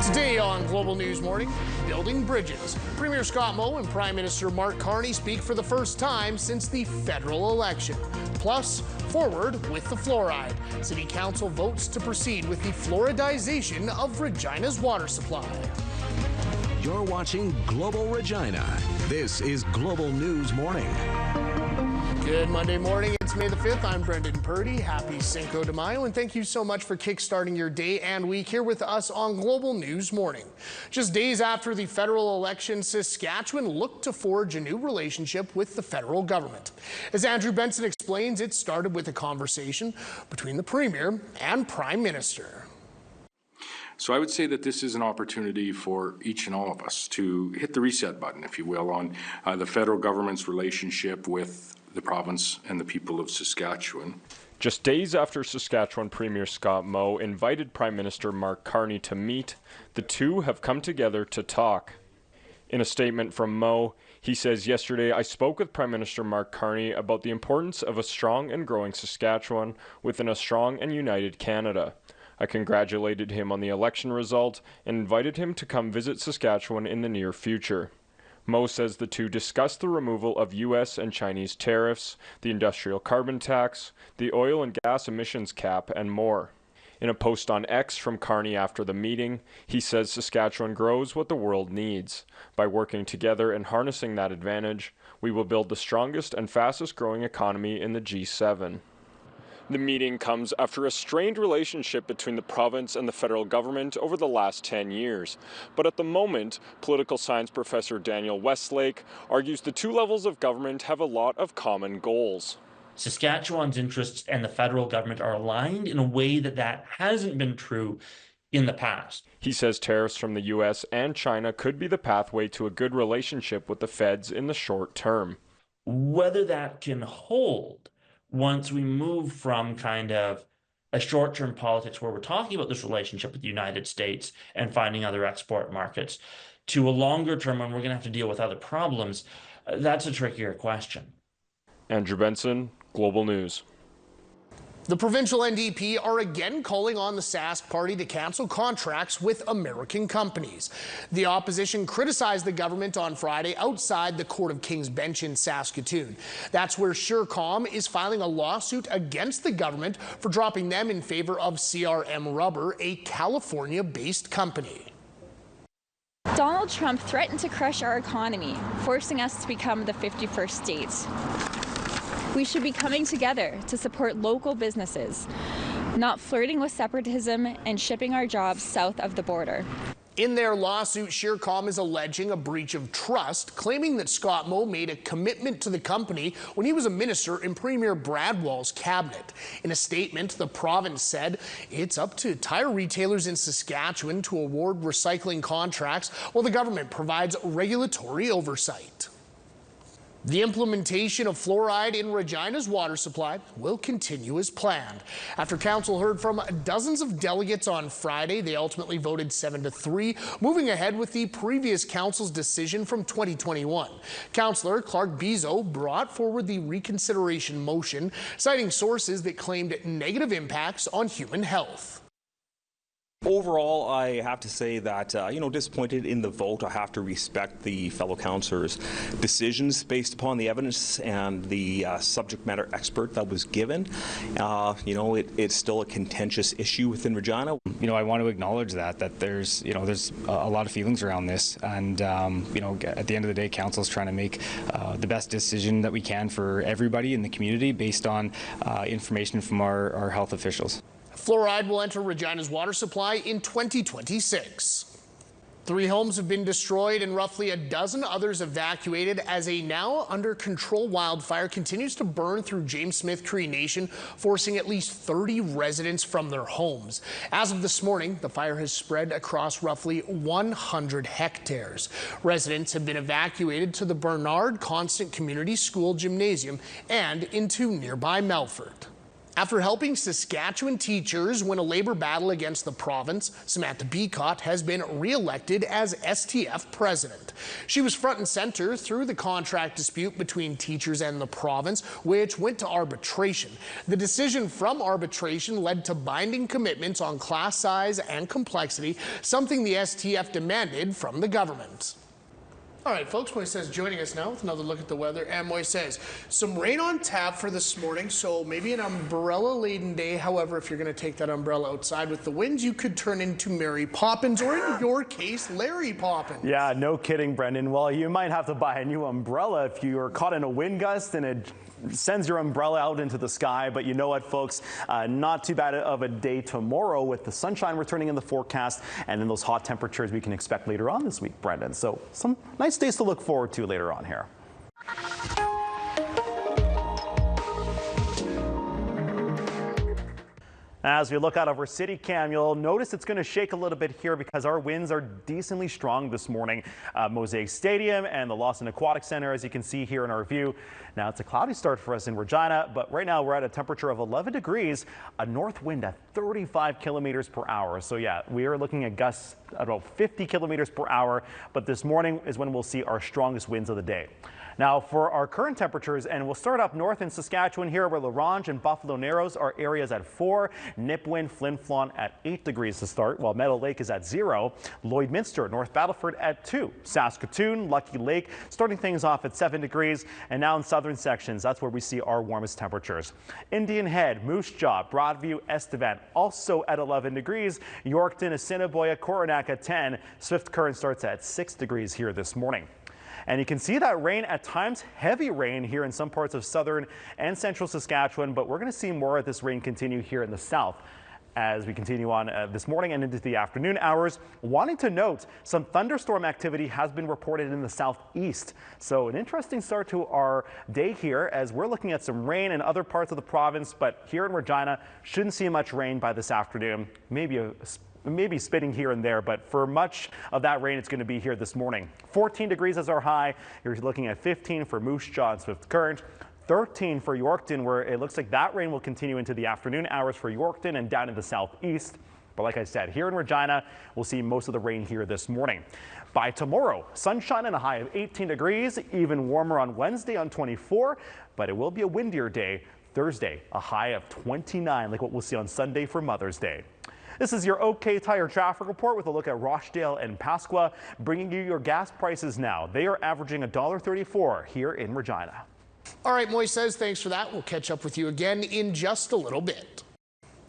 Today on Global News Morning, building bridges. Premier Scott Moe and Prime Minister Mark Carney speak for the first time since the federal election. Plus, forward with the fluoride. City Council votes to proceed with the fluoridization of Regina's water supply. You're watching Global Regina. This is Global News Morning. Good Monday morning. It's May the 5th. I'm Brendan Purdy. Happy Cinco de Mayo, and thank you so much for kickstarting your day and week here with us on Global News Morning. Just days after the federal election, Saskatchewan looked to forge a new relationship with the federal government. As Andrew Benson explains, it started with a conversation between the Premier and Prime Minister. So I would say that this is an opportunity for each and all of us to hit the reset button, if you will, on the federal government's relationship with the province and the people of Saskatchewan. Just days after Saskatchewan Premier Scott Moe invited Prime Minister Mark Carney to meet, the two have come together to talk. In a statement from Moe, he says, "Yesterday I spoke with Prime Minister Mark Carney about the importance of a strong and growing Saskatchewan within a strong and united Canada. I congratulated him on the election result and invited him to come visit Saskatchewan in the near future." Moe says the two discussed the removal of U.S. and Chinese tariffs, the industrial carbon tax, the oil and gas emissions cap, and more. In a post on X from Carney after the meeting, he says Saskatchewan grows what the world needs. By working together and harnessing that advantage, we will build the strongest and fastest growing economy in the G7. The meeting comes after a strained relationship between the province and the federal government over the last 10 years. But at the moment, political science professor Daniel Westlake argues the two levels of government have a lot of common goals. Saskatchewan's interests and the federal government are aligned in a way that hasn't been true in the past. He says tariffs from the U.S. and China could be the pathway to a good relationship with the feds in the short term. Whether that can hold once we move from kind of a short-term politics where we're talking about this relationship with the United States and finding other export markets to a longer term when we're going to have to deal with other problems, that's a trickier question. Andrew Benson, Global News. The provincial NDP are again calling on the Sask Party to cancel contracts with American companies. The opposition criticized the government on Friday outside the Court of King's Bench in Saskatoon. That's where Surecom is filing a lawsuit against the government for dropping them in favor of CRM Rubber, a California-based company. Donald Trump threatened to crush our economy, forcing us to become the 51st state. We should be coming together to support local businesses, not flirting with separatism and shipping our jobs south of the border. In their lawsuit, Surecom is alleging a breach of trust, claiming that Scott Moe made a commitment to the company when he was a minister in Premier Brad Wall's cabinet. In a statement, the province said it's up to tire retailers in Saskatchewan to award recycling contracts while the government provides regulatory oversight. The implementation of fluoride in Regina's water supply will continue as planned. After council heard from dozens of delegates on Friday, they ultimately voted 7-3, moving ahead with the previous council's decision from 2021. Councillor Clark Bizo brought forward the reconsideration motion, citing sources that claimed negative impacts on human health. Overall, I have to say that, disappointed in the vote. I have to respect the fellow councillors' decisions based upon the evidence and the subject matter expert that was given. It's still a contentious issue within Regina. I want to acknowledge that there's a lot of feelings around this, and at the end of the day, council is trying to make the best decision that we can for everybody in the community based on information from our health officials. Fluoride will enter Regina's water supply in 2026. 3 homes have been destroyed and roughly a dozen others evacuated as a now under control wildfire continues to burn through James Smith Cree Nation, forcing at least 30 residents from their homes. As of this morning, the fire has spread across roughly 100 hectares. Residents have been evacuated to the Bernard Constant Community School Gymnasium and into nearby Melfort. After helping Saskatchewan teachers win a labor battle against the province, Samantha Beacott has been re-elected as STF president. She was front and center through the contract dispute between teachers and the province, which went to arbitration. The decision from arbitration led to binding commitments on class size and complexity, something the STF demanded from the government. All right, folks, Moises joining us now with another look at the weather. And Moises, some rain on tap for this morning, so maybe an umbrella-laden day. However, if you're going to take that umbrella outside with the winds, you could turn into Mary Poppins, or in your case, Larry Poppins. Yeah, no kidding, Brendan. Well, you might have to buy a new umbrella if you're caught in a wind gust and it sends your umbrella out into the sky. But you know what, folks? Not too bad of a day tomorrow with the sunshine returning in the forecast and then those hot temperatures we can expect later on this week, Brendan. So some nice days to look forward to later on here. As we look out over City Cam, you'll notice it's going to shake a little bit here because our winds are decently strong this morning. Mosaic Stadium and the Lawson Aquatic Center, as you can see here in our view. Now, it's a cloudy start for us in Regina, but right now we're at a temperature of 11 degrees, a north wind at 35 kilometers per hour. So yeah, we are looking at gusts at about 50 kilometers per hour, but this morning is when we'll see our strongest winds of the day. Now for our current temperatures, and we'll start up north in Saskatchewan here where La Ronge and Buffalo Narrows are areas at 4, Nipawin, Flin Flon at 8 degrees to start, while Meadow Lake is at 0, Lloydminster, North Battleford at 2, Saskatoon, Lucky Lake starting things off at 7 degrees, and now in southern sections, that's where we see our warmest temperatures. Indian Head, Moose Jaw, Broadview, Estevan also at 11 degrees, Yorkton, Assiniboia, Coronac at 10, Swift Current starts at 6 degrees here this morning. And you can see that rain at times, heavy rain here in some parts of southern and central Saskatchewan, but we're going to see more of this rain continue here in the south as we continue on this morning and into the afternoon hours. Wanting to note, some thunderstorm activity has been reported in the southeast. So an interesting start to our day here as we're looking at some rain in other parts of the province, but here in Regina, shouldn't see much rain by this afternoon. Maybe spitting here and there, but for much of that rain, it's going to be here this morning. 14 degrees is our high. You're looking at 15 for Moose Jaw and Swift Current. 13 for Yorkton, where it looks like that rain will continue into the afternoon hours for Yorkton and down in the southeast. But like I said, here in Regina, we'll see most of the rain here this morning. By tomorrow, sunshine and a high of 18 degrees, even warmer on Wednesday on 24, but it will be a windier day. Thursday, a high of 29, like what we'll see on Sunday for Mother's Day. This is your OK Tire traffic report with a look at Rochdale and Pasqua, bringing you your gas prices now. They are averaging $1.34 here in Regina. All right, Moises, thanks for that. We'll catch up with you again in just a little bit.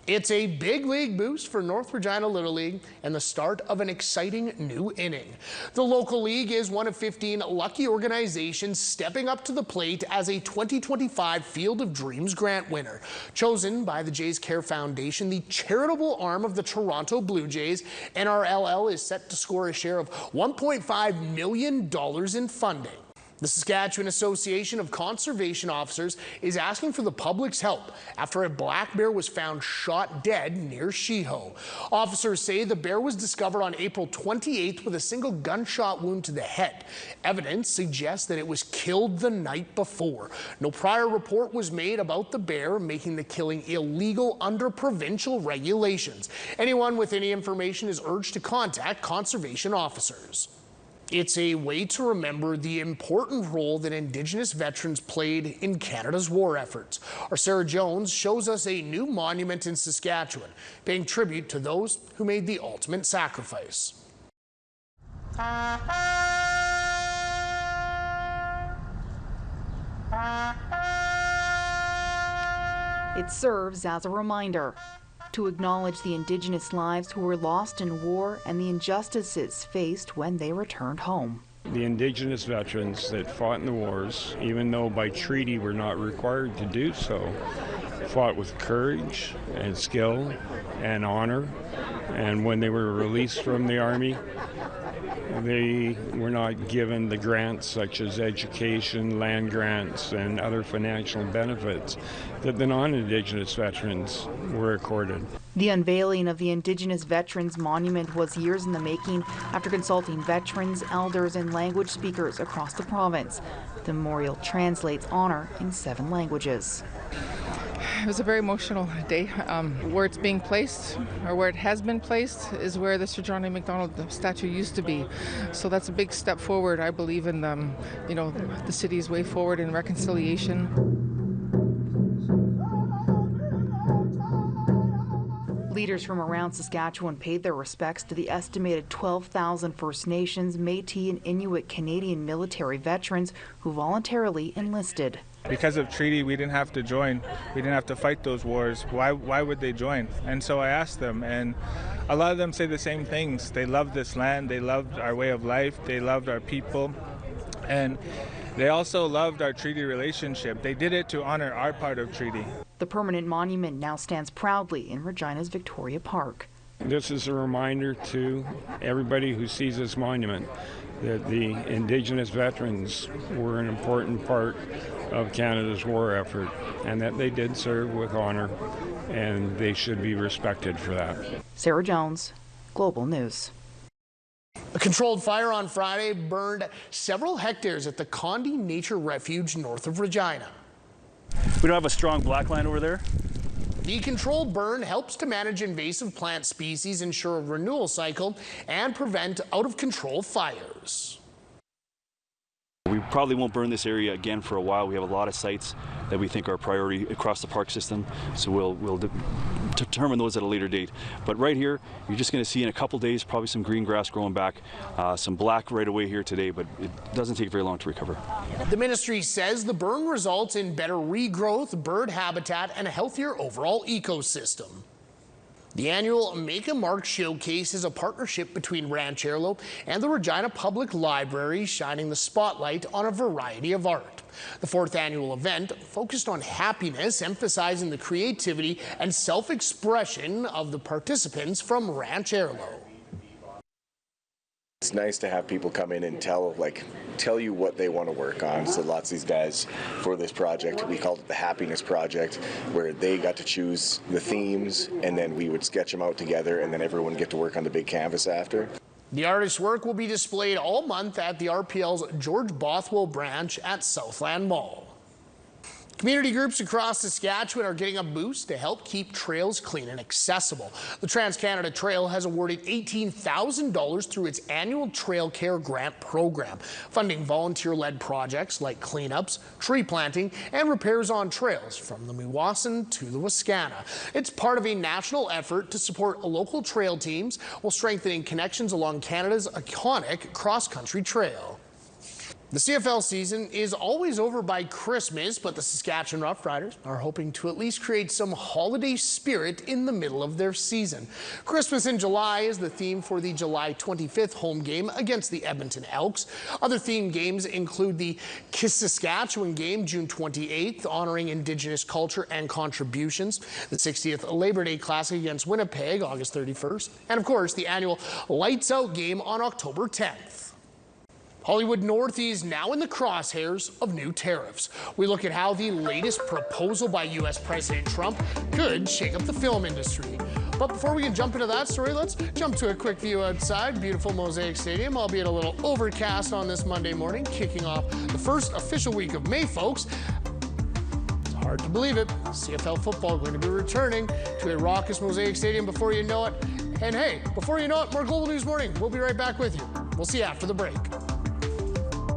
It's a big league boost for North Regina Little League and the start of an exciting new inning. The local league is one of 15 lucky organizations stepping up to the plate as a 2025 Field of Dreams grant winner. Chosen by the Jays Care Foundation, the charitable arm of the Toronto Blue Jays, NRLL is set to score a share of $1.5 million in funding. The Saskatchewan Association of Conservation Officers is asking for the public's help after a black bear was found shot dead near Shiho. Officers say the bear was discovered on April 28th with a single gunshot wound to the head. Evidence suggests that it was killed the night before. No prior report was made about the bear, making the killing illegal under provincial regulations. Anyone with any information is urged to contact conservation officers. It's a way to remember the important role that Indigenous veterans played in Canada's war efforts. Our Sarah Jones shows us a new monument in Saskatchewan, paying tribute to those who made the ultimate sacrifice. It serves as a reminder to acknowledge the Indigenous lives who were lost in war and the injustices faced when they returned home. The Indigenous veterans that fought in the wars, even though by treaty we're not required to do so, fought with courage and skill and honor. And when they were released from the Army, they were not given the grants such as education, land grants, and other financial benefits that the non-Indigenous veterans were accorded. The unveiling of the Indigenous Veterans Monument was years in the making after consulting veterans, elders, and language speakers across the province. The memorial translates honor in 7 languages. It was a very emotional day. Where it's being placed, or where it has been placed, is where the Sir John A. Macdonald statue used to be. So that's a big step forward. I believe in the city's way forward in reconciliation. Leaders from around Saskatchewan paid their respects to the estimated 12,000 First Nations, Métis, and Inuit Canadian military veterans who voluntarily enlisted. Because of treaty, we didn't have to join. We didn't have to fight those wars. Why would they join? And so I asked them, and a lot of them say the same things. They loved this land, they loved our way of life, they loved our people, and they also loved our treaty relationship. They did it to honor our part of treaty. The permanent monument now stands proudly in Regina's Victoria Park. This is a reminder to everybody who sees this monument that the Indigenous veterans were an important part of Canada's war effort and that they did serve with honor, and they should be respected for that. Sarah Jones, Global News. A controlled fire on Friday burned several hectares at the Condi Nature Refuge north of Regina. We don't have a strong blackline over there. The controlled burn helps to manage invasive plant species, ensure a renewal cycle, and prevent out-of-control fires. We probably won't burn this area again for a while. We have a lot of sites that we think are a priority across the park system, so we'll determine those at a later date. But right here, you're just going to see in a couple days probably some green grass growing back, some black right away here today, but it doesn't take very long to recover. The ministry says the burn results in better regrowth, bird habitat, and a healthier overall ecosystem. The annual Make a Mark Showcase is a partnership between Rancherlo and the Regina Public Library, shining the spotlight on a variety of art. The fourth annual event focused on happiness, emphasizing the creativity and self-expression of the participants from Rancherlo. It's nice to have people come in and tell you what they want to work on. So lots of these guys for this project, we called it the Happiness Project, where they got to choose the themes and then we would sketch them out together and then everyone get to work on the big canvas after. The artist's work will be displayed all month at the RPL's George Bothwell branch at Southland Mall. Community groups across Saskatchewan are getting a boost to help keep trails clean and accessible. The Trans-Canada Trail has awarded $18,000 through its annual Trail Care Grant program, funding volunteer-led projects like cleanups, tree planting, and repairs on trails from the Meewasin to the Wascana. It's part of a national effort to support local trail teams while strengthening connections along Canada's iconic cross-country trail. The CFL season is always over by Christmas, but the Saskatchewan Roughriders are hoping to at least create some holiday spirit in the middle of their season. Christmas in July is the theme for the July 25th home game against the Edmonton Elks. Other themed games include the Kiss Saskatchewan game June 28th, honoring Indigenous culture and contributions, the 60th Labor Day Classic against Winnipeg August 31st, and of course the annual Lights Out game on October 10th. Hollywood North is now in the crosshairs of new tariffs. We look at how the latest proposal by U.S. President Trump could shake up the film industry. But before we can jump into that story, let's jump to a quick view outside beautiful Mosaic Stadium, albeit a little overcast on this Monday morning, kicking off the first official week of May, folks. It's hard to believe it. CFL football going to be returning to a raucous Mosaic Stadium before you know it. And hey, before you know it, more Global News Morning. We'll be right back with you. We'll see you after the break.